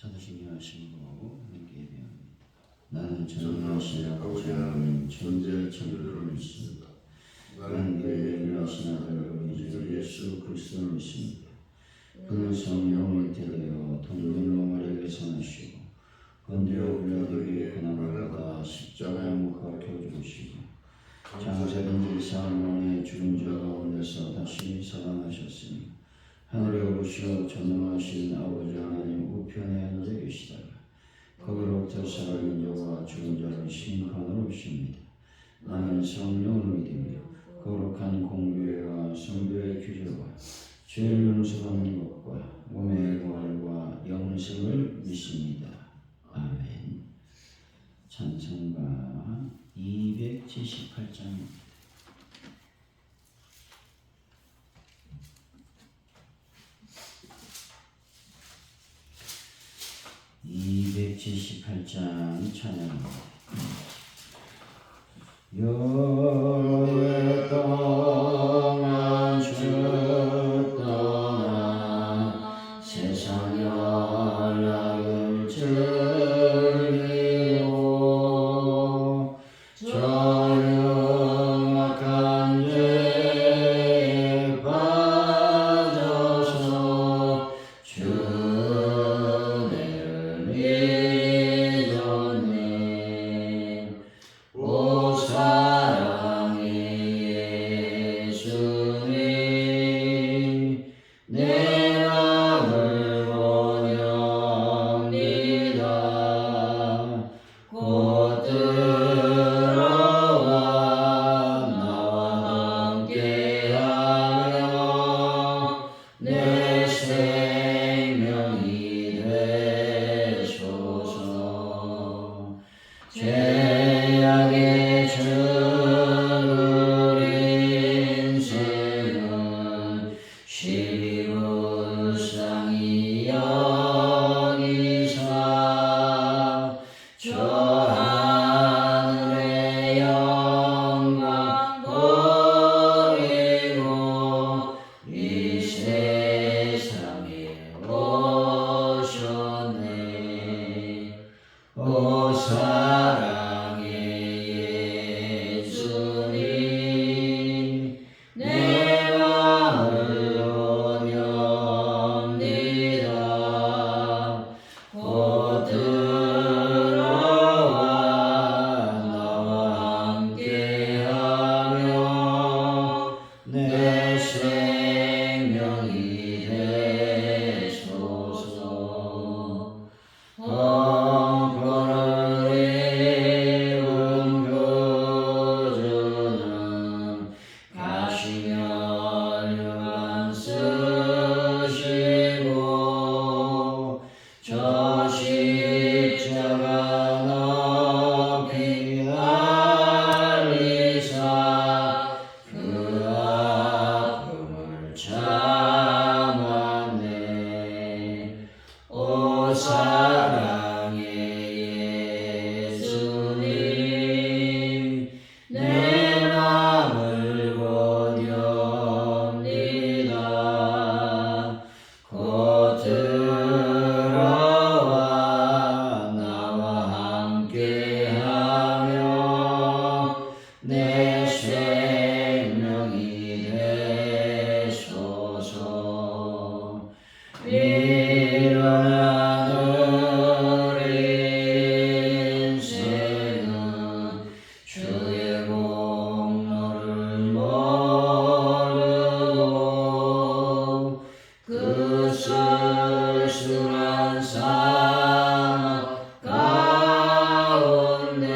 사도신경 하시고 함께 예배합니다. 나는 전능하신 아버지 하나님 천지의 창조를 믿습니다. 나는 그의 일하신 아들 우리 주 예수 그리스도를 믿습니다. 그는 성령을 대되어 동물로 머리에서 나시고 본디오 빌라도에게 고난을 받아 십자가에 못 박혀 죽으시고 장사된 지 사흘 만에 죽은 자 가운데서 다시 살아나셨으니 하늘에 오르시어 전능하신 아버지 하나님 우편에 앉아 계시다가 거기로부터 살아있는 자와 죽은 자를 심판하러 오십니다. 나는 성령을 믿으며 거룩한 공교회와 성도의 규제와 죄를 용서받는 것과 몸의 부활과 영생을 믿습니다. 아멘. 찬송가 278장입니다. 278장 찬양입니다. 오랫동안 주 떠나 세상 연락을 즐기고 조용한 죄에 빠져서 죄악의 죽을 인생은 시불상이 여기사 저 하늘의 영광 버리고 이 세상에 오셨네. 오 사랑의 예수님 내 마음을 원합니다. 곧 들어와 나와 함께하며 내 생명이 되소서. 저 십자가 높이 달리사 그 아픔을 참았네. 오 사랑의 예수님 내 맘을 원합니다. 곧 내 생명이 되소서. 일어나는 인생은 주의 공로를 모르고 그 쓸쓸한 삶 가운데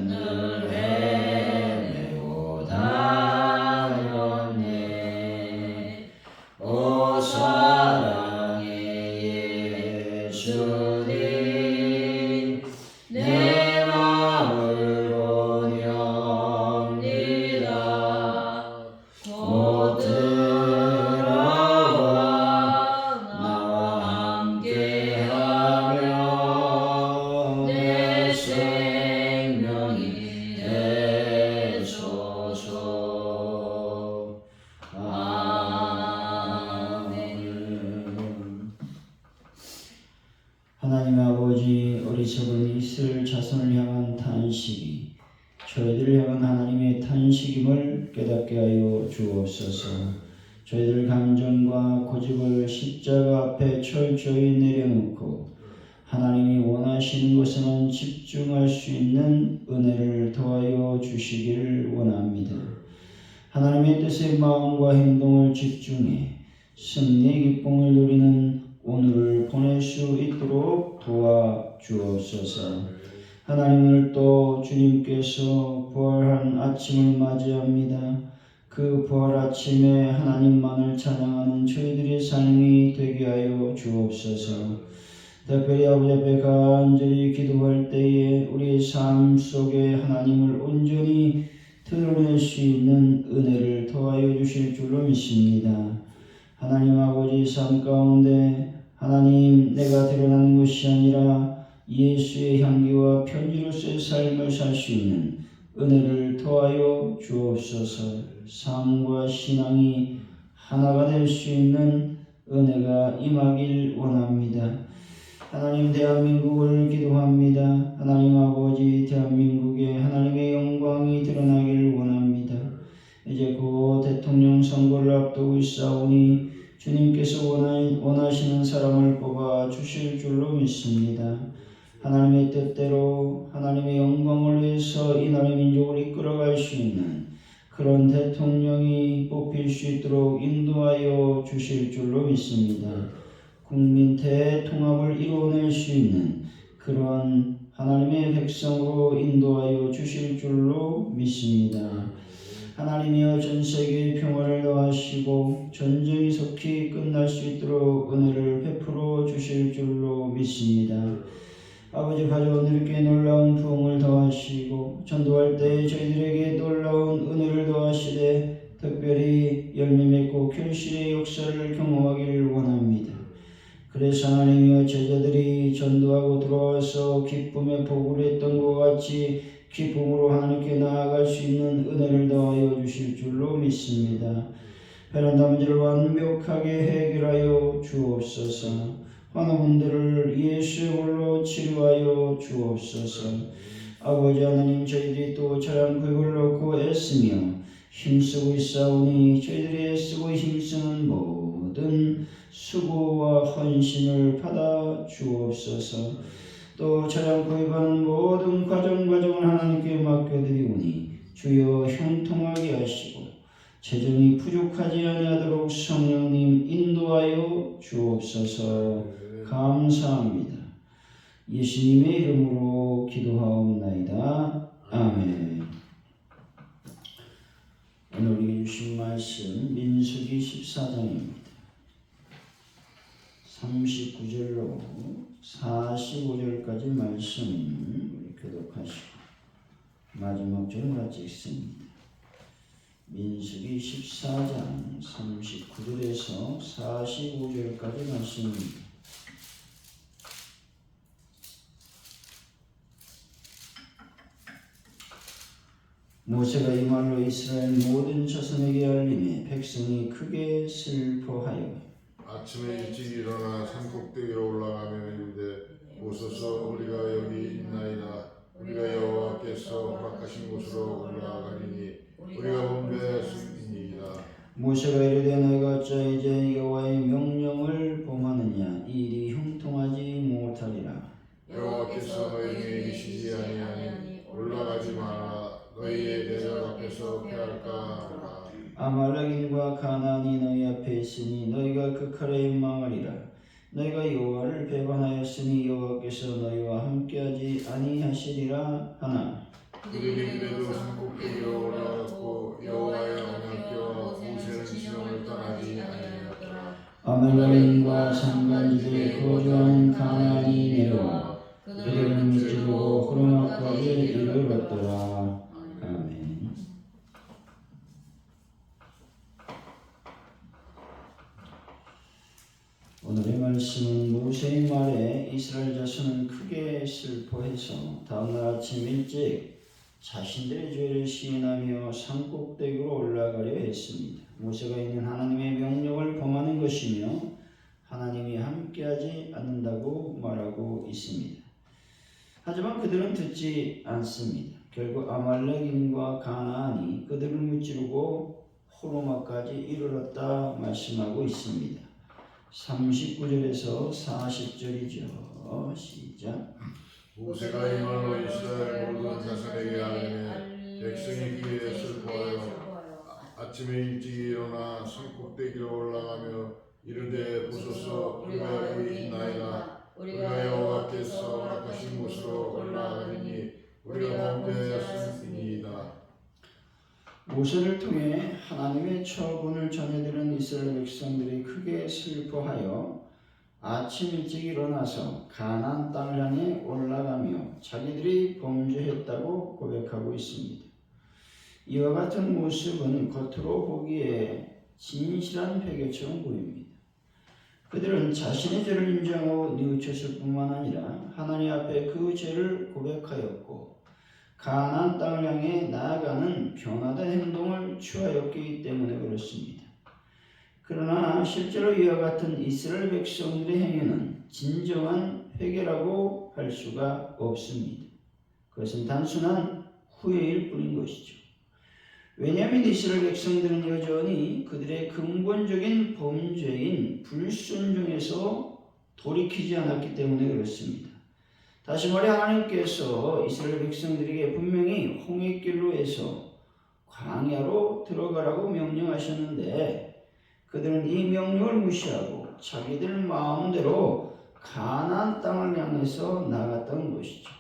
늘 헤매고 다녔네. 오 사랑의 예수님 내 마음을 원합니다. 곧 들어와 나와 하나님 아버지, 어리석은 이스라엘 자손을 향한 탄식이 저희들을 향한 하나님의 탄식임을 깨닫게 하여 주옵소서. 저희들 감정과 고집을 십자가 앞에 철저히 내려놓고 하나님이 원하시는 것에만 집중할 수 있는 은혜를 더하여 주시기를 원합니다. 하나님의 뜻에 마음과 행동을 집중해 승리의 기쁨을 누리는 오늘을 보낼 수 있도록 도와주옵소서. 하나님을 또 주님께서 부활한 아침을 맞이합니다. 그 부활 아침에 하나님만을 찬양하는 저희들의 삶이 되게 하여 주옵소서. 특별히 아버지 앞에 간절히 기도할 때에 우리의 삶 속에 하나님을 온전히 드러낼 수 있는 은혜를 더하여 주실 줄로 믿습니다. 하나님 아버지, 삶 가운데 하나님 내가 드러나는 것이 아니라 예수의 향기와 편지로서의 삶을 살 수 있는 은혜를 더하여 주옵소서. 삶과 신앙이 하나가 될 수 있는 은혜가 임하길 원합니다. 하나님, 대한민국을 기도합니다. 하나님 아버지, 대한민국에 하나님의 영광이 드러나길 원합니다. 이제 곧 대통령 선거를 앞두고 있사오니 주님께서 원하시는 사람을 뽑아 주실 줄로 믿습니다. 하나님의 뜻대로 하나님의 영광을 위해서 이 나라의 민족을 이끌어갈 수 있는 그런 대통령이 뽑힐 수 있도록 인도하여 주실 줄로 믿습니다. 국민 대통합을 이루어낼 수 있는 그런 하나님의 백성으로 인도하여 주실 줄로 믿습니다. 하나님이여, 전 세계의 평화를 더하시고 전쟁이 속히 끝날 수 있도록 은혜를 베풀어 주실 줄로 믿습니다. 아버지, 가져온 이렇게 놀라운 부흥을 더하시고 전도할 때 저희들에게 놀라운 은혜를 더하시되 특별히 열매 맺고 결실의 역사를 경험하기를 원합니다. 그래서 하나님이여, 제자들이 전도하고 들어와서 기쁨의 복을 했던 것 같이 기쁨으로 하나님께 나아갈 수 있는 은혜를 더하여 주실 줄로 믿습니다. 베란다 문제를 완벽하게 해결하여 주옵소서. 환우분들을 예수의 볼로 치료하여 주옵소서. 아버지 하나님, 저희들이 또 차량 구입을 놓고 애쓰며 힘쓰고 있사오니 저희들이 애쓰고 힘쓰는 모든 수고와 헌신을 받아 주옵소서. 또 차량 구입하는 모든 과정을 하나님께 맡겨드리오니 주여 형통하게 하시고 재정이 부족하지 아니하도록 성령님 인도하여 주옵소서. 감사합니다. 예수님의 이름으로 기도하옵나이다. 아멘. 오늘 우리에게 주신 말씀 민수기 14장입니다. 39절로 45절까지 말씀 교독하시고 마지막 절 같이 읽습니다. 민수기 14장 39절에서 45절까지 말씀입니다. 모세가 이 말로 이스라엘 모든 자손에게 알림해 백성이 크게 슬퍼하여 아침에 일찍 일어나 산꼭대기로 올라가며 이르되 오소서, 우리가 여기 있나이다. 우리가 여호와께서 허락하신 곳으로 올라가리니 우리가 분배할 수 있니이다. 모세가 이르되 너희가 어찌 이제 여호와의 명령을 범하느냐. 이 일이 형통하지 못하리라. 여호와께서 너희에게 이르시지 아니하니 올라가지 마라. 너희의 대적 앞에서 패할까 하라. 아말렉인과 가나안이 너희 앞에 있으니 너희가 그 칼에 망하리라. 너희가 여호와를 배반하였으니 여호와께서 너희와 함께하지 아니하시리라 하나. 그들이 그래도 산꼭대기로 올라갔고 여호와의 언약궤와 모세는 지경을 떠나지 아니하였더라. 아말렉인과 산간지대에 거주하는 가나안이 내려와 그들을 무찌르고 호르마까지 이르렀더라. 아멘. 오늘의 말씀은 모세의 말에 이스라엘 자손은 크게 슬퍼해서 다음날 아침 일찍 자신들의 죄를 시인하며 산꼭대기로 올라가려 했습니다. 모세가 있는 하나님의 명령을 범하는 것이며 하나님이 함께하지 않는다고 말하고 있습니다. 하지만 그들은 듣지 않습니다. 결국 아말렉인과 가나안이 그들을 무찌르고 호르마까지 이르렀다 말씀하고 있습니다. 39절에서 40절이죠. 시작. 모세가 이 말로 이스라엘 모든 자손에게 알리매 백성이 귀에 슬퍼하여 아침에 일찍 일어나 산 꼭대기로 올라가며 이르되 보소서 우리가 여기 있나이다. 우리가 여호와께서 허락하신 곳으로 올라가리니 우리가 범죄하였음이니이다. 모세를 통해 하나님의 처분을 전해들은 이스라엘 백성들이 크게 슬퍼하여 아침 일찍 일어나서 가나안 땅을 향해 올라가며 자기들이 범죄했다고 고백하고 있습니다. 이와 같은 모습은 겉으로 보기에 진실한 회개처럼 보입니다. 그들은 자신의 죄를 인정하고 뉘우쳤을 뿐만 아니라 하나님 앞에 그 죄를 고백하였고 가나안 땅을 향해 나아가는 변화된 행동을 취하였기 때문에 그렇습니다. 그러나 실제로 이와 같은 이스라엘 백성들의 행위는 진정한 회개라고 할 수가 없습니다. 그것은 단순한 후회일 뿐인 것이죠. 왜냐하면 이스라엘 백성들은 여전히 그들의 근본적인 범죄인 불순종에서 돌이키지 않았기 때문에 그렇습니다. 다시 말해 하나님께서 이스라엘 백성들에게 분명히 홍해길로 해서 광야로 들어가라고 명령하셨는데 그들은 이 명령을 무시하고 자기들 마음대로 가나안 땅을 향해서 나갔던 것이죠.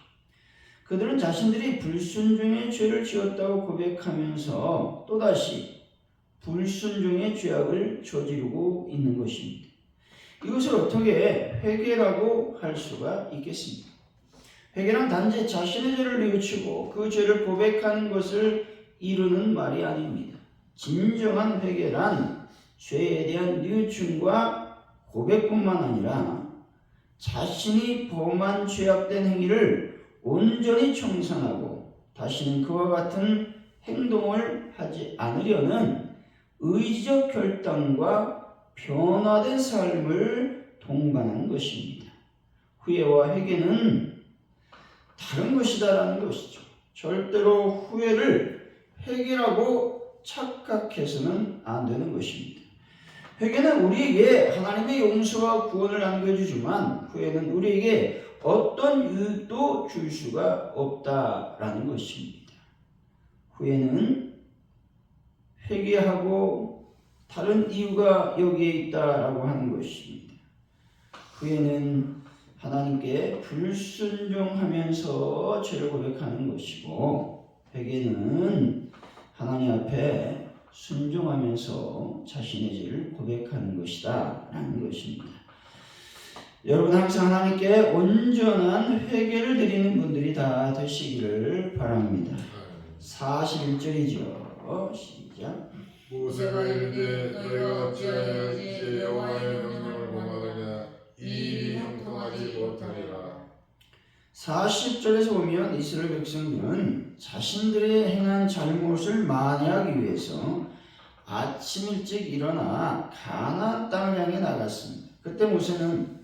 그들은 자신들이 불순종의 죄를 지었다고 고백하면서 또다시 불순종의 죄악을 저지르고 있는 것입니다. 이것을 어떻게 회개라고 할 수가 있겠습니까? 회개는 단지 자신의 죄를 뉘우치고 그 죄를 고백하는 것을 이루는 말이 아닙니다. 진정한 회개란 죄에 대한 뉘우침과 고백뿐만 아니라 자신이 범한 죄악된 행위를 온전히 청산하고 다시는 그와 같은 행동을 하지 않으려는 의지적 결단과 변화된 삶을 동반하는 것입니다. 후회와 회개는 다른 것이다라는 것이죠. 절대로 후회를 회개라고 착각해서는 안 되는 것입니다. 회개는 우리에게 하나님의 용서와 구원을 안겨주지만 후회는 우리에게 어떤 유익도 줄 수가 없다라는 것입니다. 후회는 회개하고 다른 이유가 여기에 있다라고 하는 것입니다. 후회는 하나님께 불순종하면서 죄를 고백하는 것이고 회개는 하나님 앞에 순종하면서 자신의 죄를 고백하는 것이다 라는 것입니다. 여러분 항상 하나님께 온전한 회개를 드리는 분들이 다 되시기를 바랍니다. 41절이죠. 시작. 모세가 이르되 너희가 어찌하여 이제 여호와의 명령을 범하느냐 이 일이 형통하지 못하리라. 40절에서 보면 이스라엘 백성들은 자신들의 행한 잘못을 만회하기 위해서 아침 일찍 일어나 가나안 땅을 향해 나갔습니다. 그때 모세는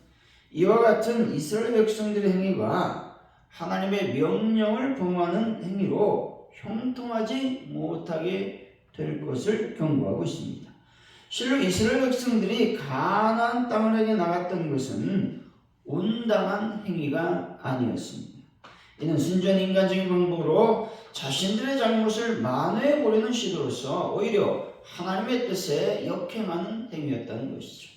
이와 같은 이스라엘 백성들의 행위가 하나님의 명령을 범하는 행위로 형통하지 못하게 될 것을 경고하고 있습니다. 실로 이스라엘 백성들이 가나안 땅을 향해 나갔던 것은 온당한 행위가 아니었습니다. 이는 순전 인간적인 방법으로 자신들의 잘못을 만회해 보려는 시도로서 오히려 하나님의 뜻에 역행하는 행위였다는 것이죠.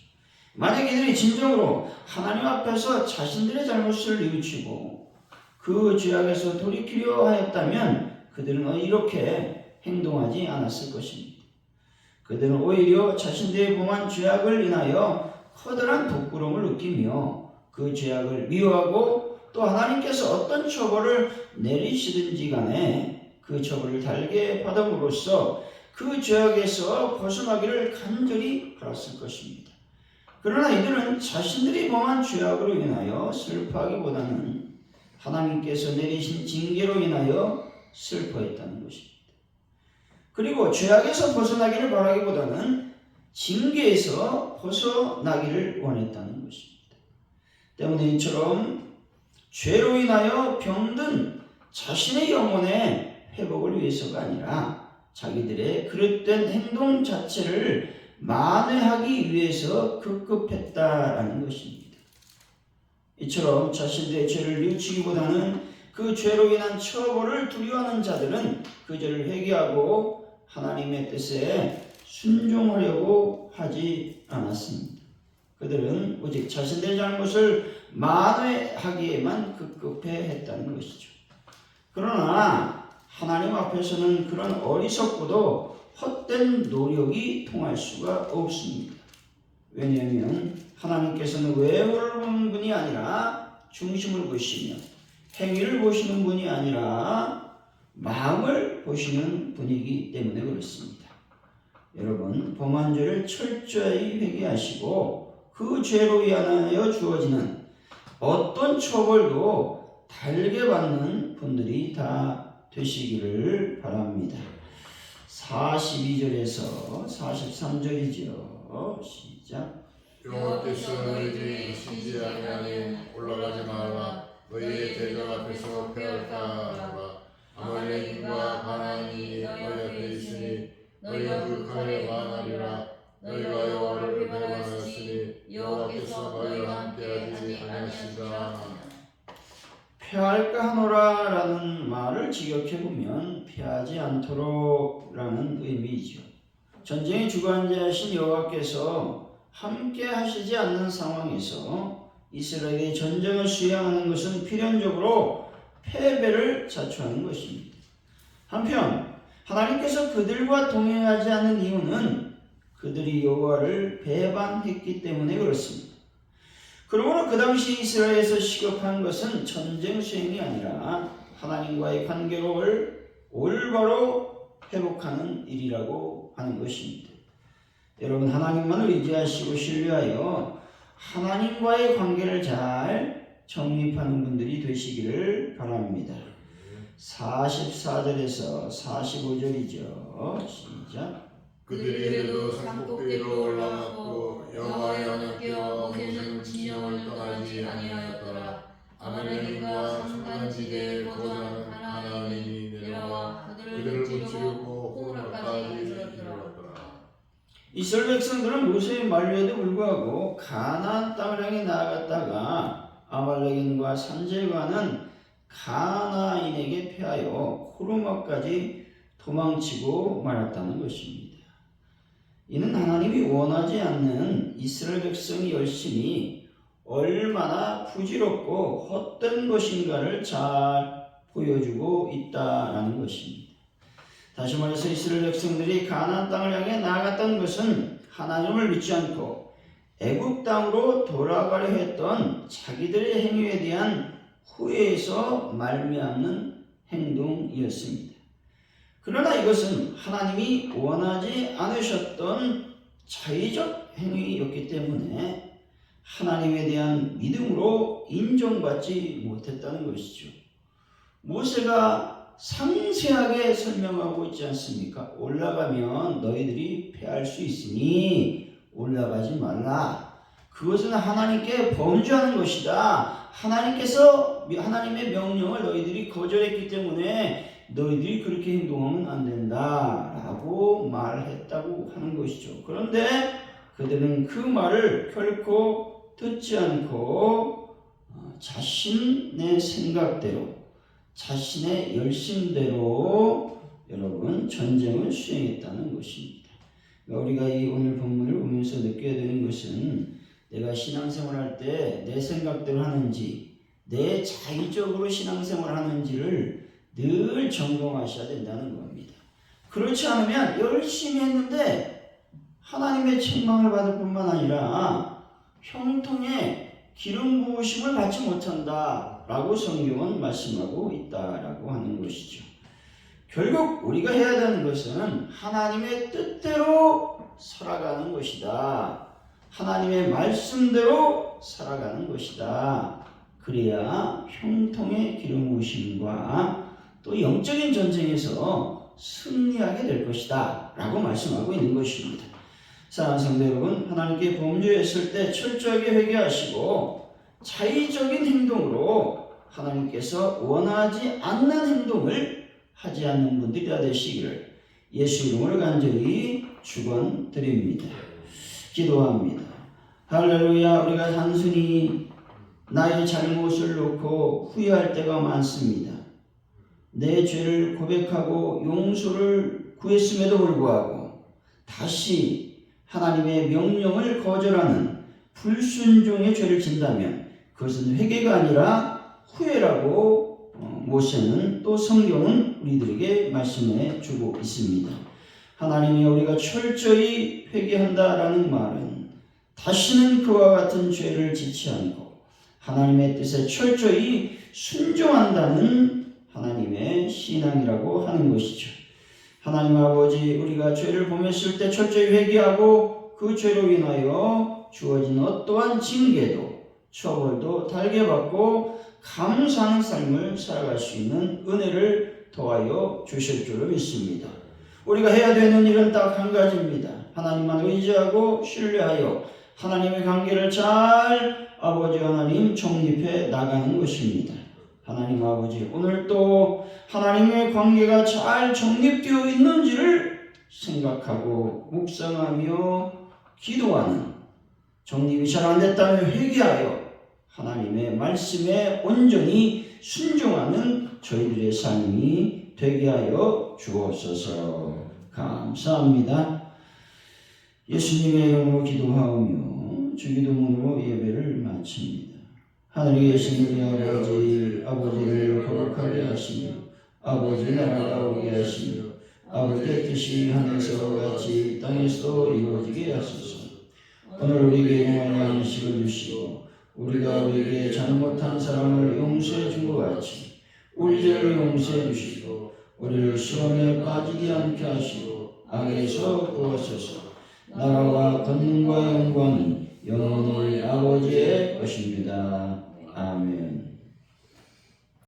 만약 이들이 진정으로 하나님 앞에서 자신들의 잘못을 뉘우치고 그 죄악에서 돌이키려 하였다면 그들은 이렇게 행동하지 않았을 것입니다. 그들은 오히려 자신들의 범한 죄악을 인하여 커다란 부끄러움을 느끼며 그 죄악을 미워하고 또 하나님께서 어떤 처벌을 내리시든지 간에 그 처벌을 달게 받음으로써 그 죄악에서 벗어나기를 간절히 바랐을 것입니다. 그러나 이들은 자신들이 범한 죄악으로 인하여 슬퍼하기보다는 하나님께서 내리신 징계로 인하여 슬퍼했다는 것입니다. 그리고 죄악에서 벗어나기를 바라기보다는 징계에서 벗어나기를 원했다는 것입니다. 때문에 이처럼 죄로 인하여 병든 자신의 영혼의 회복을 위해서가 아니라 자기들의 그릇된 행동 자체를 만회하기 위해서 급급했다라는 것입니다. 이처럼 자신들의 죄를 뉘우치기보다는 그 죄로 인한 처벌을 두려워하는 자들은 그 죄를 회개하고 하나님의 뜻에 순종하려고 하지 않았습니다. 그들은 오직 자신들의 잘못을 만회하기에만 급급해 했다는 것이죠. 그러나 하나님 앞에서는 그런 어리석고도 헛된 노력이 통할 수가 없습니다. 왜냐하면 하나님께서는 외모를 보는 분이 아니라 중심을 보시며 행위를 보시는 분이 아니라 마음을 보시는 분이기 때문에 그렇습니다. 여러분, 범한 죄를 철저히 회개하시고 그 죄로 인하여 주어지는 어떤 처벌도 달게 받는 분들이 다 되시기를 바랍니다. 42절에서 43절이죠. 시작. 여호와께서 너희들이 이시지 아니하니 올라가지 말라. 너희의 대적 앞에서 패할까 하노라. 아말렉인과 가나안이 너희 앞에 있으니 너희가 그 칼에 망하리라. 너희가 여호와를 배반하였으니 여호와께서 너희와 함께하지 아니하시리라. 패할까 하노라 라는 말을 직역해보면 패하지 않도록 라는 의미이죠. 전쟁의 주관자이신 여호와께서 함께 하시지 않는 상황에서 이스라엘이 전쟁을 수행하는 것은 필연적으로 패배를 자초하는 것입니다. 한편 하나님께서 그들과 동행하지 않는 이유는 그들이 여호와를 배반했기 때문에 그렇습니다. 그러므로 그 당시 이스라엘에서 시급한 것은 전쟁 수행이 아니라 하나님과의 관계를 올바로 회복하는 일이라고 하는 것입니다. 여러분, 하나님만을 의지하시고 신뢰하여 하나님과의 관계를 잘 정립하는 분들이 되시기를 바랍니다. 44절에서 45절이죠. 시작. 그들이 그래도 산꼭대기로 올라갔고 여호와의 언약궤와 모세는 진영을 떠나지 아니하였더라. 아말렉인과 산간지대에 거주하는 가나안인이 내려와 그들을 무찌르고 호르마까지 이르렀더라. 이스라엘 백성들은 모세의 만류에도 불구하고 가나안 땅을 향해 나아갔다가 아말렉인과 산제과는 가나안인에게 패하여 호르마까지 도망치고 말았다는 것입니다. 이는 하나님이 원하지 않는 이스라엘 백성이 열심히 얼마나 부질없고 헛된 것인가를 잘 보여주고 있다라는 것입니다. 다시 말해서 이스라엘 백성들이 가나안 땅을 향해 나아갔던 것은 하나님을 믿지 않고 애굽 땅으로 돌아가려 했던 자기들의 행위에 대한 후회에서 말미암는 행동이었습니다. 그러나 이것은 하나님이 원하지 않으셨던 자의적 행위였기 때문에 하나님에 대한 믿음으로 인정받지 못했다는 것이죠. 모세가 상세하게 설명하고 있지 않습니까? 올라가면 너희들이 패할 수 있으니 올라가지 말라. 그것은 하나님께 범죄하는 것이다. 하나님의 명령을 너희들이 거절했기 때문에 너희들이 그렇게 행동하면 안 된다 라고 말했다고 하는 것이죠. 그런데 그들은 그 말을 결코 듣지 않고 자신의 생각대로 자신의 열심대로 여러분 전쟁을 수행했다는 것입니다. 우리가 이 오늘 본문을 보면서 느껴야 되는 것은 내가 신앙생활할 때 내 생각대로 하는지 내 자의적으로 신앙생활을 하는지를 늘 점검하셔야 된다는 겁니다. 그렇지 않으면 열심히 했는데 하나님의 책망을 받을 뿐만 아니라 형통의 기름 부으심을 받지 못한다 라고 성경은 말씀하고 있다라고 하는 것이죠. 결국 우리가 해야 되는 것은 하나님의 뜻대로 살아가는 것이다. 하나님의 말씀대로 살아가는 것이다. 그래야 형통의 기름 부으심과 또 영적인 전쟁에서 승리하게 될 것이다 라고 말씀하고 있는 것입니다. 사랑하는 성도 여러분, 하나님께 범죄했을 때 철저하게 회개하시고 자의적인 행동으로 하나님께서 원하지 않는 행동을 하지 않는 분들이 다 되시기를 예수 이름으로 간절히 축원드립니다. 기도합니다. 할렐루야. 우리가 단순히 나의 잘못을 놓고 후회할 때가 많습니다. 내 죄를 고백하고 용서를 구했음에도 불구하고 다시 하나님의 명령을 거절하는 불순종의 죄를 진다면 그것은 회개가 아니라 후회라고 모세는 또 성경은 우리들에게 말씀해 주고 있습니다. 하나님이 우리가 철저히 회개한다라는 말은 다시는 그와 같은 죄를 짓지 않고 하나님의 뜻에 철저히 순종한다는 하나님의 신앙이라고 하는 것이죠. 하나님 아버지, 우리가 죄를 범했을 때 철저히 회개하고 그 죄로 인하여 주어진 어떠한 징계도 처벌도 달게 받고 감사하는 삶을 살아갈 수 있는 은혜를 더하여 주실 줄을 믿습니다. 우리가 해야 되는 일은 딱 한 가지입니다. 하나님만 의지하고 신뢰하여 하나님의 관계를 잘 아버지 하나님 정립해 나가는 것입니다. 하나님 아버지, 오늘 또 하나님의 관계가 잘 정립되어 있는지를 생각하고 묵상하며 기도하는, 정립이 잘 안 됐다면 회개하여 하나님의 말씀에 온전히 순종하는 저희들의 삶이 되게 하여 주옵소서. 감사합니다. 예수님의 이름으로 기도하오며 주기도문으로 예배를 마칩니다. 하늘에 계신 우리 아버지를 거룩하게 하시며 아버지 나라가 오게 하시며 아버지의 뜻이 하늘에서 같이 땅에서 이루어지게 하소서. 오늘 우리에게 용할 양식을 주시고 우리가 우리에게 잘못한 사람을 용서해 준 것 같이 우리 죄를 용서해 주시고 우리를 시험에 빠지지 않게 하시고 악에서 구하소서. 나라와 권능과 영광이 영원히 아버지의 것입니다. 아멘.